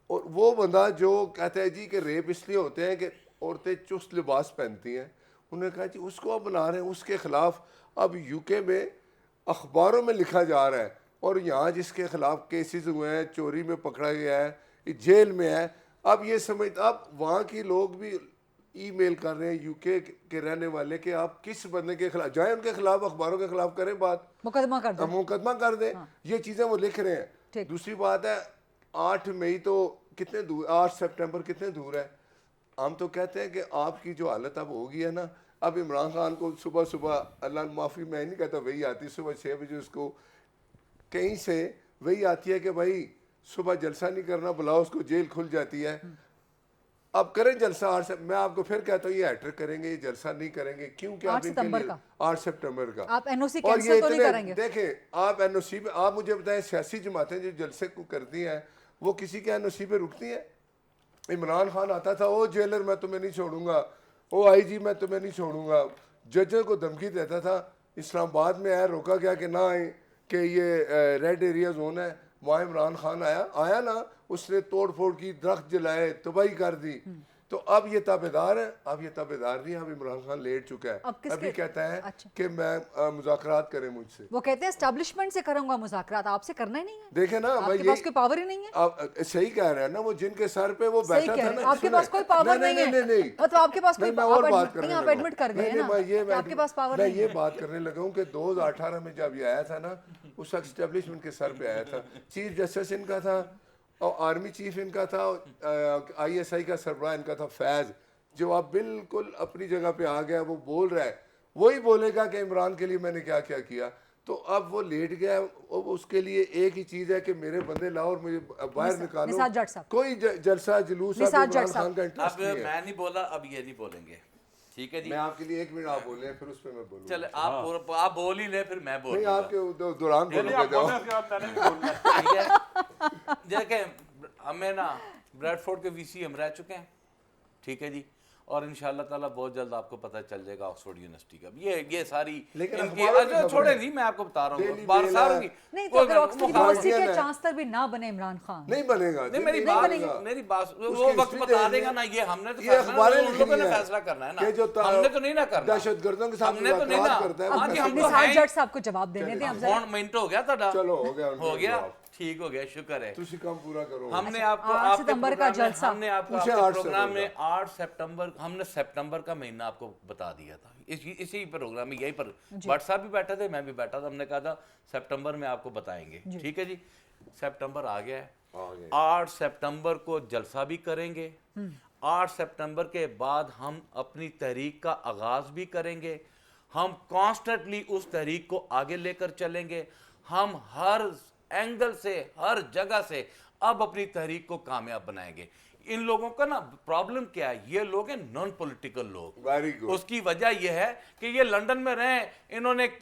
और वो बंदा जो कहता है जी कि रेप इसलिए होते हैं कि औरतें चुस्त लिबास पहनती हैं, उन्होंने कहा जी उसको अब बना रहे हैं, उसके खिलाफ अब यूके में अखबारों में लिखा जा रहा है, और यहाँ जिसके खिलाफ केसेस हुए हैं, चोरी में पकड़ा गया है, जेल में है। अब ये समझ, अब वहाँ के लोग भी ईमेल कर रहे हैं यूके के रहने वाले कि आप किस बंदे के खिलाफ जाएं, उनके खिलाफ, अखबारों के खिलाफ करें बात, मुकदमा कर दें। मुकदमा कर दें। ये चीज़ें वो लिख रहे हैं। ठीक। दूसरी बात है, 8 मई तो कितने दूर, 8 सितंबर कितने दूर है। हम तो कहते हैं कि आपकी जो हालत अब होगी है ना, अब इमरान खान को सुबह सुबह, अल्लाह माफ़ी मैं नहीं कहता, वही आती है सुबह 6 बजे, उसको कहीं से वही आती है कि भाई सुबह जलसा नहीं करना, बुलाओ उसको, जेल खुल जाती है। अब करें जलसा 8 से, मैं आपको फिर कहता हूँ ये हैट्रिक करेंगे, ये जलसा नहीं करेंगे। क्यों? क्या 8 सितंबर का। 8 सितंबर का आप NOC और कैंसिल ये तो नहीं इतने- करेंगे? देखें, आप NOC पे, आप मुझे बताएं, सियासी जमातें जो जलसे को करती हैं वो किसी के NOC पे रुकती हैं? इमरान खान आता था, ओ जेलर मैं तुम्हें नहीं छोड़ूंगा, ओ IG मैं तुम्हें नहीं छोड़ूंगा, जजों को धमकी देता था। इस्लामाबाद में आया, रोका गया कि ना आए, कि ये रेड एरिया जोन है। वहाँ इमरान खान आया ना, उसने तोड़ फोड़ की, दरख्त जलाए, तबाही कर दी। तो अब ये ताबेदार है, अब ये ताबेदार नहीं, अब इमरान खान लेट चुका है। अब किसके- अभी कहता है अच्छा। कि मैं मुज़ाकरात करें मुझसे। वो कहते हैं एस्टैब्लिशमेंट से करूंगा मुज़ाकरात, आपसे करना ही नहीं है। देखे ना, आपके पास कोई पावर ही नहीं है। आप सही कह रहे हैं ना, वो जिनके सर पे वो सही बैठा कह था रहे हैं, ना, आपके सुने। पास कोई पावर नहीं है। नहीं, मतलब आपके पास कोई नहीं, मैं आप और बात admit- करने नहीं, आप लगा admit कर गए नहीं, हैं ना मैं ये कि आपके पास power मैं नहीं ये है। बात करने लगा हूँ कि 2018 में जब ये आया था ना, उस एस्टेब्लिशमेंट के सर पे आया था। चीफ जस्टिस इनका था, और आर्मी चीफ इनका था, ISI का सरबराह इनका था फैज़, जो आप बिल्कुल अपनी जगह पे आ गया। वो बोल रहा है, वही बोलेगा कि इमरान के लिए मैंने क्या क्या किया। तो अब वो लेट गया, अब उसके लिए एक ही चीज़ है कि मेरे बंदे लाओ और मुझे बाहर निकालो। निसात जट साहब। कोई जलसा जुलूस अब निसात जट इमरान साहब। खान का इंटरेस्ट अब नहीं है। मैं नहीं बोला, अब ये नहीं बोलेंगे, ठीक है जी। मैं आपके लिए 1 मिनट आप बोल रहे हैं, फिर उस पर मैं बोलूँगा। चले आप बोल ही ले, फिर मैं बोल नहीं, लूंगा। आपके दौरान बोलूँगा जाओ। ठीक है। देखें, हमें ना ब्रैडफोर्ड के VC हम रह चुके हैं, ठीक है जी, और इंशाल्लाह ताला बहुत जल्द आपको पता चल जाएगा ऑक्सफोर्ड यूनिवर्सिटी का। ये सारी लेकिन इनकी अखबारों में खबर छोड़े है। नहीं, मैं आपको बता रहा हूँ डेली बार मेल सारों है। की। नहीं, तो अगर ऑक्सफोर्ड यूनिवर्सिटी गार्डियन के है। चांसलर भी ना बने इमरान खान, नहीं बनेगा नहीं, जी, मेरी नहीं बात बनेगा। मेरी बात वो उसकी वक्त हिस्ट्री बता देंगे। देगा ना। ये हमने तो ये अखबारें उन लोगों लिखी ने हैं फैसला करना है ना, कि जो हमने तो नहीं ना करना। दहशतगर्दों के साथ हमने तो नहीं ना। मुज़ाकरात करता है, वो हाँ जी, कैसे हम तो निसात हैं। जट साहब को जवाब देने दें। अब जरा कौन मिनट हो गया था? चलो, हो गया, हो गया, ठीक हो गया, शुक्र है। तुसी काम पूरा करो। हमने आपको 8 आपके सितंबर का प्रोग्राम में- जलसा। हमने आपको पूछे आपके 8 प्रोग्राम में सितंबर 8 सितंबर, हमने सितंबर का महीना आपको बता दिया था। इसी प्रोग्राम में, यही पर व्हाट्सएप भी बैठे थे, मैं भी बैठा था, हमने कहा था सितंबर में आपको बताएंगे, ठीक है जी। सितंबर आ गया है, 8 सितंबर को जलसा भी करेंगे, 8 सितंबर के बाद हम अपनी तहरीक का आगाज़ भी करेंगे, हम कॉन्स्टेंटली उस तहरीक को आगे लेकर चलेंगे, हम हर एंगल से, हर जगह से अब अपनी तहरीक को कामयाब बनाएंगे। इन लोगों का ना प्रॉब्लम क्या है, ये लोग हैं नॉन पॉलिटिकल लोग। Very good. उसकी वजह यह है कि ये लंदन में रहे, इन्होंने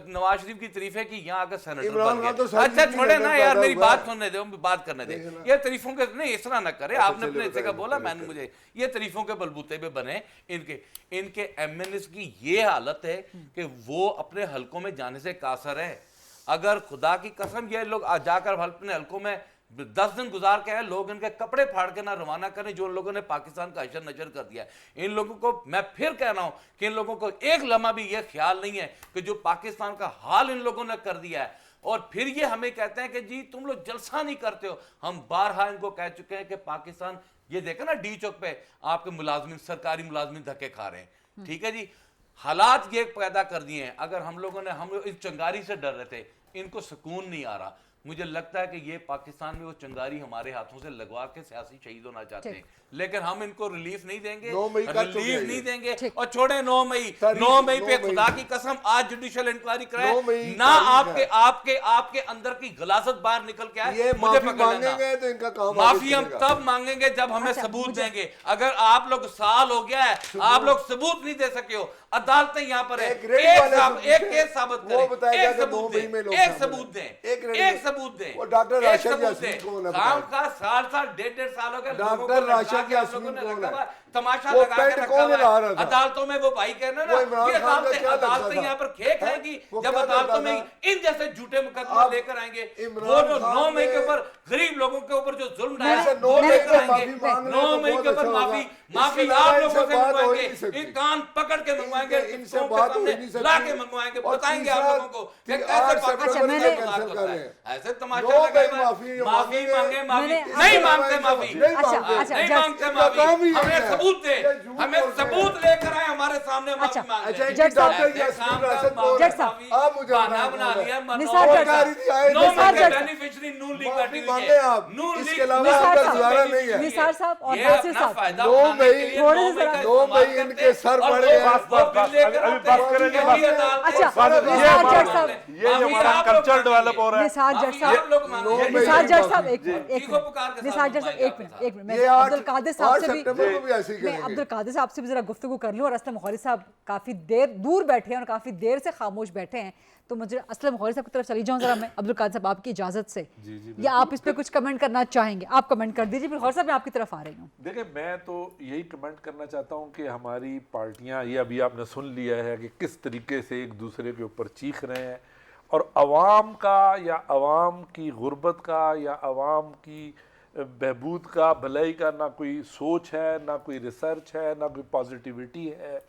नवाज शरीफ की तारीफें की, यहाँ आकर सेनेटर इमरान बन खान तो गए। सारी अच्छा जिंदगी छोड़े लंदन ना यार, पैदा मेरी हुआ बात है। सुनने दे, बात करने दे। ये तारीफों के नहीं, इस तरह ना करे, आपने अपने हिस्से का बोला, मैंने मुझे ये तारीफों के बलबूते पे बने। इनके एमएनएस की ये हालत है कि वो अपने हलकों में जाने से कासर है। अगर खुदा की कसम ये लोग जाकर अपने हलकों में 10 दिन गुजार के हैं, लोग इनके कपड़े फाड़ के ना रवाना करें जो इन लोगों ने पाकिस्तान का हशर नशर कर दिया है। इन लोगों को मैं फिर कह रहा हूं कि इन लोगों को एक लम्हा भी ये ख्याल नहीं है कि जो पाकिस्तान का हाल इन लोगों ने कर दिया है, और फिर ये हमें कहते हैं कि जी तुम लोग जलसा नहीं करते हो। हम बारहा इनको कह चुके हैं कि पाकिस्तान, ये देखा ना डी चौक पे आपके मुलाजमिन, सरकारी मुलाजमिन धक्के खा रहे हैं, ठीक है जी। हालात ये पैदा कर दिए हैं। अगर हम लोगों ने, हम लोग इस चंगारी से डर रहे थे, इनको सुकून नहीं आ रहा। मुझे लगता है कि ये पाकिस्तान में वो चंगारी हमारे हाथों से लगवा के सियासी शहीद होना चाहते हैं, लेकिन हम इनको रिलीफ नहीं देंगे, 9 मई का चुप रिलीफ रहिए। नहीं देंगे। और छोड़े 9 मई, तारीख 9 मई पे 9 मई। खुदा की कसम आज जुडिशियल इंक्वायरी 9 कराए मई ना, तारीख है। आपके अंदर की गलासत बाहर निकल के आए, ये मुझे माफी पकड़ लेना। मांगेंगे तो इनका काम आगे माफी हम चलेगा। तब मांगेंगे जब हमें अच्छा, सबूत मुझे- देंगे। अगर आप लोग साल हो गया है, आप लोग सबूत नहीं दे सके हो, अदालतें यहाँ पर है, एक रेडी वाले सबूत एक है, केस साबित वो करें, बताएगा एक कि सबूत 9 मई में दें, लोग एक शामिल सबूत हैं। दें, एक रेडी- एक सबूत दें, वो डॉक्टर एक राशिद सबूत यासीन दें। को ना काम बताएं। का साल 1.5 साल हो गए, लोगों को डॉक्टर लटका राशिद के आप यासीन लोगों ने कौन रखा है? हुआ है, तमाशा वो लगा के पेंट रखा कौन हुआ लगा है। रहा था? अदालतों में वो भाई कहना ना वो इमरान कि खान का क्या लगता अदालतें था? यहाँ पर खे खाएंगी वो जब क्या अदालतों लगता में था? इन जैसे झूठे मुकदमे आप लेकर आएंगे। इमरान वो जो खान 9 मई के ने- ऊपर गरीब लोगों के ऊपर जो जुल्म मैंने- ढाया, 9 वो मई लेकर को आएंगे। माफी मांग रहे 9 तो मई बहुत के ऊपर अच्छा होगा। माफी इसके आप अलावा लोगों इनसे से बात हो ही मंगवाएंगे, नहीं सकती। इन कान पकड़ के मंगवाएंगे, इनसे बात हो ही नहीं सकती। ला के मंगवाएंगे, और बताएंगे आप तीसरा, लोगों को कि 8 कैसे सितंबर पाकिस्तान को में कैंसिल होता कर है। रहे हैं। ऐसे तमाशा 9 लगा मई हुआ है। माफी माफी मांगे, माफी मैंने- नहीं अच्छा, मांगते माफी, नहीं अच्छा, मांगते। अच्छा, नहीं जज- मांगते इनका काम ही माफी। यही हमें है। सबूत दे, ये झूठ हमें बोलते हैं। सबूत लेकर आए, हमारे सामने माफी अच्छा, मांग अच्छा, लें। इनकी जज साहब- डॉक्टर यासीन राशिद कौन है? जज साहब, आप मुझे बहाना बताएं बना कौन है? लिया, निसार जज साहब, निसार जज साहब, बेनिफिशियरी नून लीग माफी बैठी हुई मांगे है। आप। नून इसके लीग अलावा निसार आपका साहब, गुजारा नहीं है। निसार साहब और ये नासिर अपना साहब, फायदा 9 उठाने के मई लिए थोड़े से 9 मई का 9 मई इस्तेमाल इनके करते हैं। सर और पड़े वो- हैं। वो बिल लेकर अभी आते बात हैं करेंगे, कि बात ये अदालत- अच्छा, माफी निसार आप जज लोग साहब, मांगे। ये माफी हमारा आप लोग कल्चर मांगे। डेवलप हो रहा है। निसार जज माफी साहब, आप लोग मांगे। 9 मई निसार जज साहब, माफी। एक मिनट, एक चीखो पुकार के मिनट, साथ निसार जज साहब, मांगे एक मिनट, आपके एक मिनट। ये मैं 8 अब्दुल कादिर साहब से सितंबर को भी भी ऐसे ही मैं करेंगे। अब्दुल कादिर साहब से भी जरा गुफ्तगू कर लूं। और असलम गौहरी साहब काफी देर दूर बैठे हैं और काफी देर से खामोश बैठे हैं, तो मुझे असलम गौहरी साहब की तरफ चली जाऊं जरा मैं, अब्दुल कादिर साहब आपकी इजाजत से, या आप इस पे कुछ कमेंट करना चाहेंगे? आप कमेंट कर दीजिए, फिर गौहरी साहब मैं आपकी तरफ आ रही हूँ। देखिए, मैं तो यही कमेंट करना चाहता हूँ कि हमारी पार्टियाँ, ये अभी आपने सुन लिया है कि किस तरीके से एक दूसरे के ऊपर चीख रहे हैं, और अवाम का या अवाम की गुर्बत का या अवाम की बहबूद का, भलाई का ना कोई सोच है, ना कोई रिसर्च है, ना कोई पॉजिटिविटी है,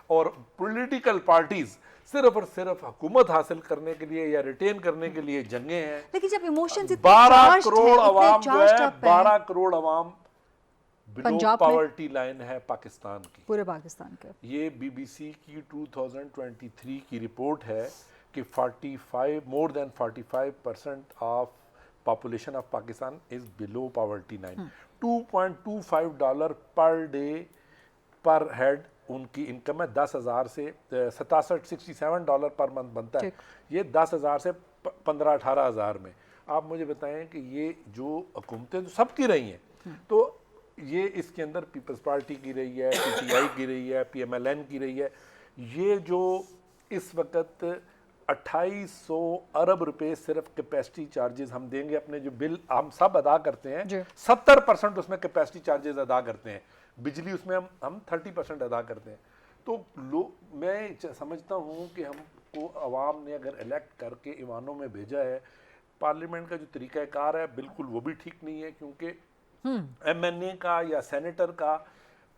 और पॉलिटिकल पार्टीज़ सिर्फ और सिर्फ हुकूमत हासिल करने के लिए या रिटेन करने के लिए जंगे हैं। लेकिन जब इमोशंस 12 करोड़ अवाम जो है, 12 करोड़ अवाम बिलो पंजाब में- पॉवर्टी लाइन है पाकिस्तान की। पूरे पाकिस्तान के, ये बीबीसी की 2023 की रिपोर्ट है कि 45 more than 45% of population of Pakistan is below poverty line. $2.25 per day पर हेड उनकी इनकम है। 10,000 से 67 डॉलर पर मंथ बनता है। ये 10,000 से 15-18 हज़ार में। आप मुझे बताएं कि ये जो हुकूमतें तो सबकी रही हैं, तो ये इसके अंदर पीपल्स पार्टी की रही है, पीटीआई की रही है, पीएमएलएन की रही है, ये जो इस वक्त 2800 अरब रुपए सिर्फ कैपेसिटी चार्जेस हम देंगे। अपने जो बिल हम सब अदा करते हैं, 70% उसमें कैपेसिटी चार्जेस अदा करते हैं। बिजली उसमें हम 30% अदा करते हैं। तो मैं समझता हूँ कि हमको अवाम ने अगर इलेक्ट करके ईवानों में भेजा है, पार्लियामेंट का जो तरीक़ाकार है बिल्कुल वो भी ठीक नहीं है, क्योंकि एमएनए का या सेनेटर का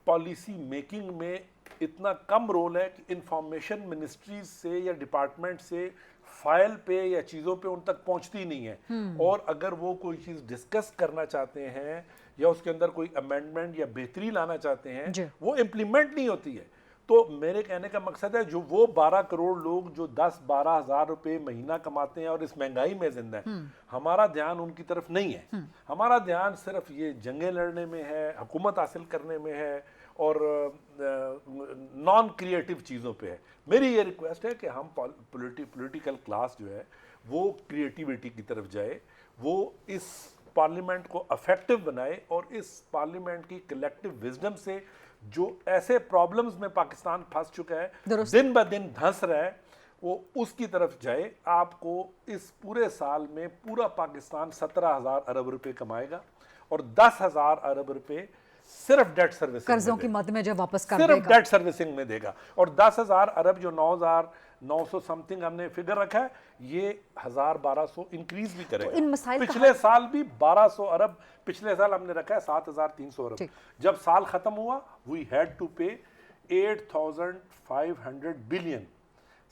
पॉलिसी मेकिंग में इतना कम रोल है कि इंफॉर्मेशन मिनिस्ट्रीज से या डिपार्टमेंट से फाइल पे या चीज़ों पे उन तक पहुंचती नहीं है। और अगर वो कोई चीज़ डिस्कस करना चाहते हैं या उसके अंदर कोई अमेंडमेंट या बेहतरी लाना चाहते हैं, वो इम्प्लीमेंट नहीं होती है। तो मेरे कहने का मकसद है जो वो 12 करोड़ लोग जो 10-12 हज़ार रुपये महीना कमाते हैं और इस महंगाई में जिंदा है, हमारा ध्यान उनकी तरफ नहीं है। हमारा ध्यान सिर्फ ये जंगें लड़ने में है, हुकूमत हासिल करने में है और नॉन क्रिएटिव चीज़ों पे है। मेरी ये रिक्वेस्ट है कि हम पॉलिटिकल क्लास जो है वो क्रिएटिविटी की तरफ जाए, वो इस पार्लियामेंट को अफेक्टिव बनाए और इस पार्लियामेंट की कलेक्टिव विजडम से जो ऐसे प्रॉब्लम्स में पाकिस्तान फंस चुका है, दिन ब दिन धंस रहा है, वो उसकी तरफ जाए। आपको इस पूरे साल में पूरा पाकिस्तान 17,000 अरब रुपए कमाएगा और 10,000 अरब रुपए सिर्फ डेट सर्विसिंग कर्जों की मद में जब वापस कर सिर्फ देगा। डेट सर्विसिंग में देगा। और 10,000 अरब जो 9,900 समथिंग हमने फिगर रखा है, ये 1,000-1,200 इंक्रीज भी करेगा। तो इन मसाइल का पिछले साल भी 1,200 अरब, पिछले साल हमने रखा है 7,300 अरब। जब साल खत्म हुआ, वी हैड टू पे 8,500 बिलियन,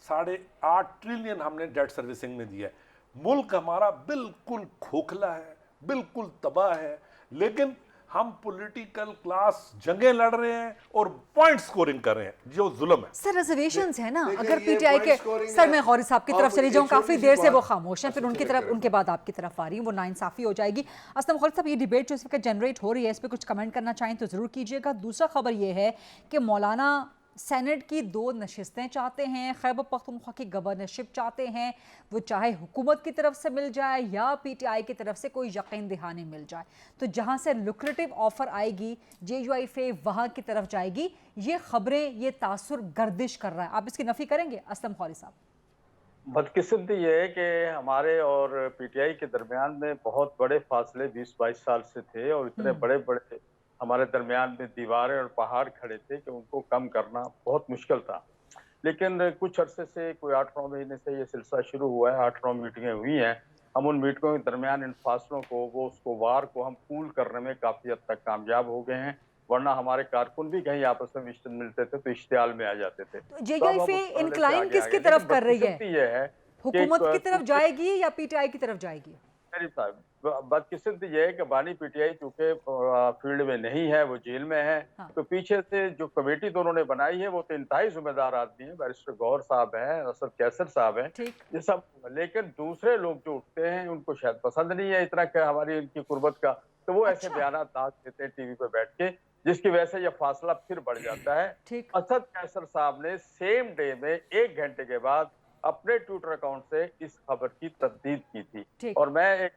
8.5 ट्रिलियन हमने डेट सर्विसिंग में दिया है। मुल्क हमारा बिल्कुल खोखला है, बिल्कुल तबाह है, लेकिन हम पॉलिटिकल क्लास जंगें लड़ रहे हैं और पॉइंट स्कोरिंग कर रहे हैं, जो जुल्म है। सर रिजर्वेशंस है ना, देखिए, अगर ये पीटीआई के point scoring सर है। मैं गौरी साहब की तरफ आप चली जाऊं, एक काफी छोटी देर सी से वो बात- खामोश हैं, फिर अच्छा, उनकी चलिए, तरफ करें। उनके बाद आपकी तरफ आ रही हूं, वो नाइंसाफी हो जाएगी। असलम गौरी साहब, ये डिबेट जो इस वक्त जनरेट हो रही है, इस पर कुछ कमेंट करना चाहें तो जरूर कीजिएगा। दूसरा खबर ये है कि मौलाना सेनेट की 2 नशिस्तें चाहते हैं, खैबर पख्तूनख्वा की गवर्नरशिप चाहते हैं, वो चाहे हुकूमत की तरफ से मिल जाए या पीटीआई की तरफ से कोई यकीन दहानी मिल जाए, तो जहां से लुक्रेटिव ऑफर आएगी JUIF वहां की तरफ जाएगी। ये खबरें, ये तासुर गर्दिश कर रहा है, आप इसकी नफी करेंगे असलम खौरी साहब? बदकिस्मती ये है कि हमारे और पीटीआई के दरमियान में बहुत बड़े फासले 20-22 साल से थे और इतने बड़े बड़े हमारे दरमियान में दीवारें और पहाड़ खड़े थे कि उनको कम करना बहुत मुश्किल था। लेकिन कुछ अरसे से, कोई 8-9 महीने से ये सिलसिला शुरू हुआ है, 8-9 मीटिंगें हुई हैं। हम उन मीटिंगों के दरमियान इन फासलों को, उसको वार को हम कूल करने में काफ़ी हद तक कामयाब हो गए हैं, वरना हमारे कारकुन भी कहीं आपस में मिलते थे तो इश्तियाल में आ जाते थे। तो JUIF इंक्लाइन किसकी तरफ कर रही है? ये है हुकूमत की तरफ जाएगी या पीटीआई की तरफ जाएगी? बदकिस्मती ये है कि बानी पीटीआई चूंकि फील्ड में नहीं है, वो जेल में है। हाँ। तो पीछे से जो कमेटी दोनों ने बनाई है वो तो इंतहाई जिम्मेदार आदमी है, बैरिस्टर गौहर साहब हैं, असद कैसर साहब हैं, ठीक। ये सब। लेकिन दूसरे लोग जो उठते हैं उनको शायद पसंद नहीं है इतना कि हमारी इनकी कुर्बत का, तो वो ऐसे बयान दाग देते हैं टीवी पे बैठ के, जिसकी वजह से ये फासला फिर बढ़ जाता है। ठीक। असद कैसर साहब ने सेम डे में 1 घंटे के बाद अपने ट्विटर अकाउंट से इस खबर की तस्दीक की थी। और मैं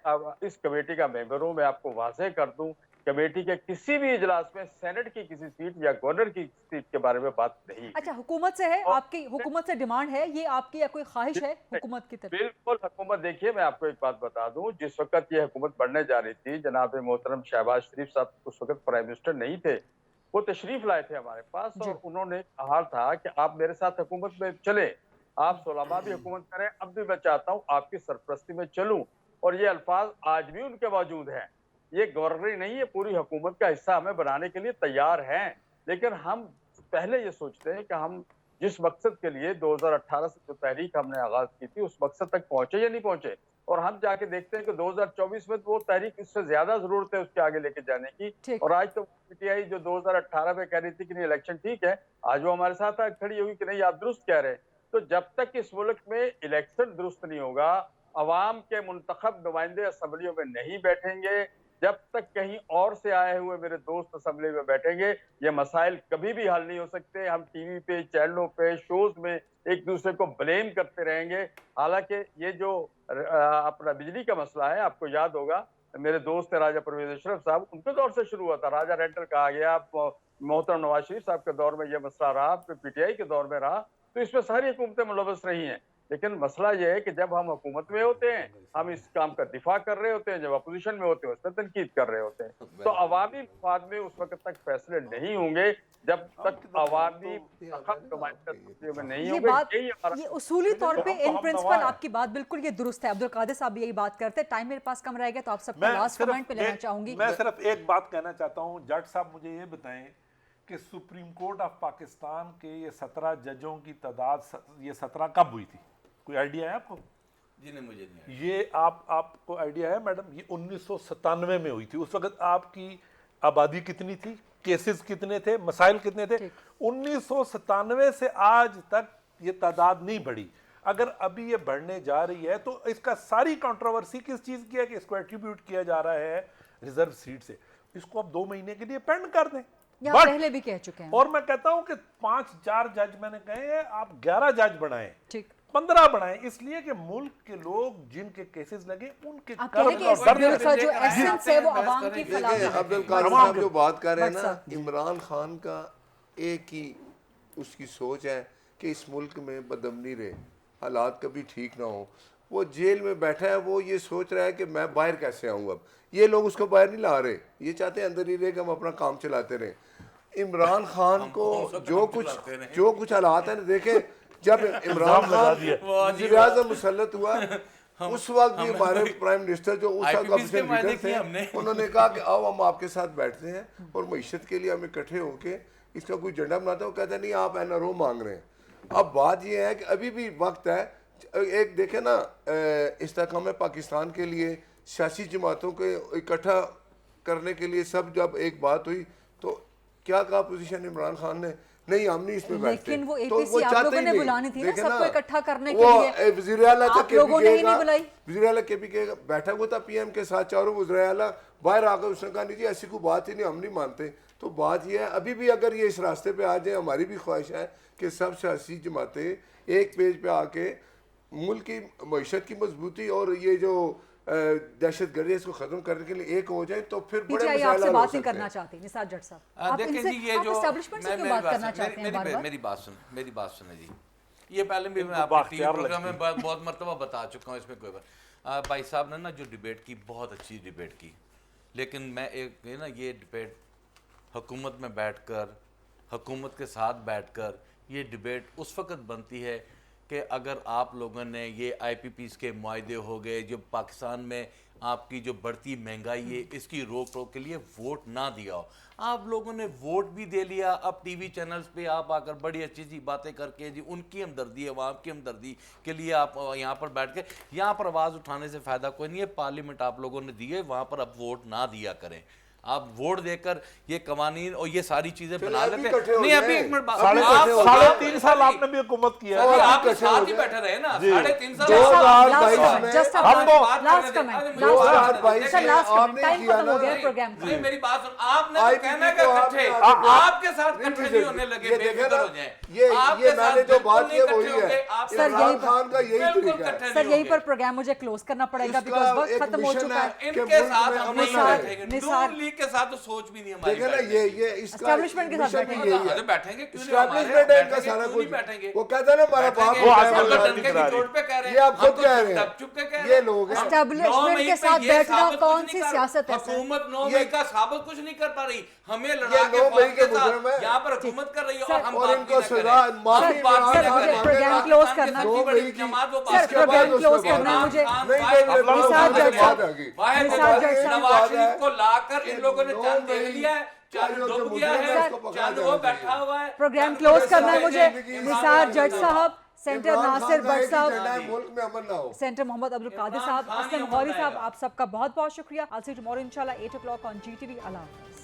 इस कमेटी का मेंबर हूं, मैं आपको वाज़ेह कर दूं, कमेटी के किसी भी इजलास में सेनेट की किसी सीट या गवर्नर की सीट के बारे में बात नहीं। अच्छा, हुकूमत से है, आपकी हुकूमत से डिमांड है, ये आपकी या कोई ख्वाहिश है हुकूमत की तरफ? बिल्कुल हुकूमत, देखिए मैं आपको एक बात बता दूं, जिस वक्त ये हुकूमत बढ़ने जा रही थी, जनाब मोहतरम शहबाज शरीफ साहब उस वक्त प्राइम मिनिस्टर नहीं थे, वो तशरीफ लाए थे हमारे पास और उन्होंने कहा था कि आप मेरे साथ हुकूमत में चले, आप 16 माह भी हुकूमत करें, अब भी मैं चाहता हूं आपकी सरपरस्ती में चलूं। और ये अल्फाज आज भी उनके मौजूद हैं। ये गवर्नर नहीं, ये पूरी हुकूमत का हिस्सा हमें बनाने के लिए तैयार हैं। लेकिन हम पहले ये सोचते हैं कि हम जिस मकसद के लिए 2018 से जो तहरीक हमने आगाज की थी, उस मकसद तक पहुंचे या नहीं पहुंचे। और हम जाके देखते हैं कि 2024 में वो तहरीक इससे ज्यादा जरूरत है उसके आगे लेके जाने की। और आज तो पीटीआई जो 2018 में कह रही थी कि नहीं इलेक्शन ठीक है, आज वो हमारे साथ खड़ी होगी कि नहीं आप दुरुस्त कह रहे हैं। तो जब तक इस मुल्क में इलेक्शन दुरुस्त नहीं होगा, अवाम के मुंतखब नुमाइंदे असम्बलियों में नहीं बैठेंगे, जब तक कहीं और से आए हुए मेरे दोस्त असम्बली में बैठेंगे, ये मसाइल कभी भी हल नहीं हो सकते। हम टीवी पे, चैनलों पे, शोज में एक दूसरे को ब्लेम करते रहेंगे। हालांकि ये जो अपना बिजली का मसला है, आपको याद होगा मेरे दोस्त राजा परवेज अशरफ साहब, उनके दौर से शुरू हुआ था, राजा रेंटल कहा गया, मोहतरम नवाज शरीफ साहब के दौर में यह मसला रहा, फिर पीटीआई के दौर में रहा, तो इसमें सारी हुकूमतें मुलव्वस रही हैं। लेकिन मसला यह है कि जब हम हुकूमत में होते हैं, हम इस काम का दिफा कर रहे होते हैं, जब अपोजिशन में होते हैं उस पर तनकीद कर रहे होते हैं। तो अवामी मफाद में उस वक्त तक फैसले नहीं होंगे जब तक अवामी में नहीं होंगे। ये उसूली तौर पे इन प्रिंसिपल आपकी बात बिल्कुल ये दुरुस्त है। अब्दुल कादिर साहब यही बात करते हैं। टाइम मेरे पास कम रहेगा तो आप सबको लास्ट कमेंट पे लेना चाहूंगी। मैं सिर्फ एक बात कहना चाहता हूँ, जज साहब मुझे ये बताएं कि सुप्रीम कोर्ट ऑफ पाकिस्तान के ये 17 जजों की तादाद, ये 17 कब हुई थी? कोई आइडिया है आपको? जी नहीं, मुझे नहीं। ये आपको आइडिया है मैडम? ये 1997 में हुई थी। उस वक्त आपकी आबादी कितनी थी? केसेस कितने थे, मसाइल कितने थे। 1997 से आज तक ये तादाद नहीं बढ़ी। अगर अभी ये बढ़ने जा रही है तो इसका सारी कंट्रोवर्सी किस चीज की है कि इसको एट्रीब्यूट किया जा रहा है रिजर्व सीट से। इसको अब 2 महीने के लिए पेंड कर दें। यहाँ पहले भी कह चुके हैं। और मैं कहता हूं कि 5-4 जज मैंने कहे हैं, आप 11 जज बनाएं, ठीक, 15 बनाएं, इसलिए कि मुल्क के लोग जिनके केसेस लगे उनके आप कह रहे हैं कि इस बिल का जो एसेंस है वो आवाम की फलाह देखिए है। अब्दुल कादिर साहब जो बात कर रहे हैं बट ना, साहब। इमरान खान का एक ही उसकी सोच है कि इस मुल्क में बदमनी रहे, हालात कभी ठीक ना हो। वो जेल में बैठा है, वो ये सोच रहा है कि मैं बाहर कैसे आऊँ। अब ये लोग उसको बाहर नहीं ला रहे, ये चाहते हैं अंदर ही रहे कि हम अपना काम चलाते रहें। इमरान खान को जो कुछ हालात है, देखे जब इमरान खान वज़ीर-ए-आज़म मुसल्लत हुआ उस वक्त भी हमारे प्राइम मिनिस्टर जो उस वक्त ऑफिशियल लीडर थे, उन्होंने कहा कि आओ हम आपके साथ बैठते हैं और मईशत के लिए हम इकट्ठे होके इसका कोई एजेंडा बनाते हैं। वो कहते हैं नहीं आप NRO मांग रहे हैं। अब बात ये है कि अभी भी वक्त है, एक देखे ना इस्तेहकाम पाकिस्तान के लिए सियासी जमातों को इकट्ठा करने के लिए सब जब एक बात हुई तो क्या कहा पोजीशन इमरान खान ने, नहीं हम नहीं इसमें बैठते। लेकिन वो तो APC आप चाहते लोगों ही ने नहीं। बुलानी थी ना देखे सबको इकट्ठा करने के वो लिए। वज़ीर आला था आप लोगों ने ही नहीं बुलाई। वज़ीर आला KPK बैठा हुआ था PM के साथ, चारों वज़ीर आला बाहर आकर उसने कहा नहीं जी ऐसी कोई बात ही नहीं, हम नहीं मानते। तो बात यह है अभी भी अगर ये इस रास्ते पे आ जाए, हमारी भी ख्वाहिश है कि सब सियासी जमातें एक पेज पे आके मुल्क की मईशत की मजबूती और ये जो दहशतगर्दी इसको खत्म करने के लिए एक हो जाए तो फिर बड़े पीटीआई मसाइल आपसे हल हो बात नहीं सकते करना हैं। चाहती निसार जट साहब, आप देखें इनसे जी, ये आप जो एस्टैब्लिशमेंट से क्यों बात करना चाहते हैं बार-बार? मेरी बात सुने जी। ये पहले भी मैं आपके टीवी प्रोग्राम में बहुत मर्तबा बता चुका हूँ, इसमें कोई बात। भाई साहब ने ना जो डिबेट की, बहुत अच्छी डिबेट की, लेकिन मैं एक ना ये डिबेट हुकूमत में बैठकर, हुकूमत के साथ बैठकर ये डिबेट उस वक्त बनती है कि अगर आप लोगों ने ये IPPs के मुआहदे हो गए, जो पाकिस्तान में आपकी जो बढ़ती महंगाई है इसकी रोक टोक के लिए वोट ना दिया हो। आप लोगों ने वोट भी दे लिया, अब टीवी चैनल्स पे आप आकर बड़ी अच्छी सी बातें करके जी उनकी हमदर्दी है, अवाम की हमदर्दी के लिए आप यहाँ पर बैठ के यहाँ पर आवाज़ उठाने से फ़ायदा कोई नहीं है। पार्लियामेंट आप लोगों ने दी है, वहाँ पर अब वोट ना दिया करें। आप वोट देकर ये कवानीन और ये सारी चीजें बना लेते हैं। नहीं अभी एक मिनट, 3.5 साल आपने भी हुकूमत किया है, आप साथ ही बैठे रहे ना 3.5 साल। मेरी बात सुन, आपने तो कहना है कि इकट्ठे, आपके साथ इकट्ठे नहीं होने लगे, बेफिक्र हो जाए। ये मैंने जो बात की वही है, सर इमरान खान का यही तरीका है। सर यही पर प्रोग्राम मुझे क्लोज करना पड़ेगा बिकॉज़ वक्त खत्म हो चुका है। इनके साथ हम नहीं बैठेंगे, नून लीग के साथ तो सोच भी नहीं हमारी। देखिए ना ये इसका एस्टैब्लिशमेंट के साथ बैठेंगे। बैठेंगे क्यों नहीं, एस्टैब्लिशमेंट है इनका सारा कुछ। बैठेंगे। वो कहता है ना हमारा बाप वो डंके की चोट पे कह रहे हैं, ये आप खुद कह रहे हैं, चुप के कह रहे हैं। ये लोग हैं। एस्टैब्लिशमेंट के साथ बैठना कौन सी सियासत है सर? हुकूमत 9 मई का साबित कुछ नहीं कर पा रही, हमें लड़ा के 9 मई के साथ मुजरिम है। यहाँ पर हुकूमत कर रही है और हम और बात इनको भी ना सजा करें। माफी हम बात भी ना मुझे करें। प्रोग्राम क्लोज करना है। सबसे बड़ी जमात वो सर पास प्रोग्राम क्लोज करना है मुझे। निसार जट साहब, निसार जट साहब, नवाज शरीफ को लाकर इन लोगों ने चांद देख लिया है, चांद डूब गया है, चांद वो बैठा हुआ है। प्रोग्राम क्लोज करना है मुझे। निसार जट साहब, सेंटर नासिर भट्ट साहब, मुल्क में अमन ना हो। सेंटर मोहम्मद अब्दुल कादिर साहब, असलम गौरी साहब, आप सबका बहुत बहुत शुक्रिया। I'll see you tomorrow inshallah 8 o'clock on GTV. Allah Hafiz.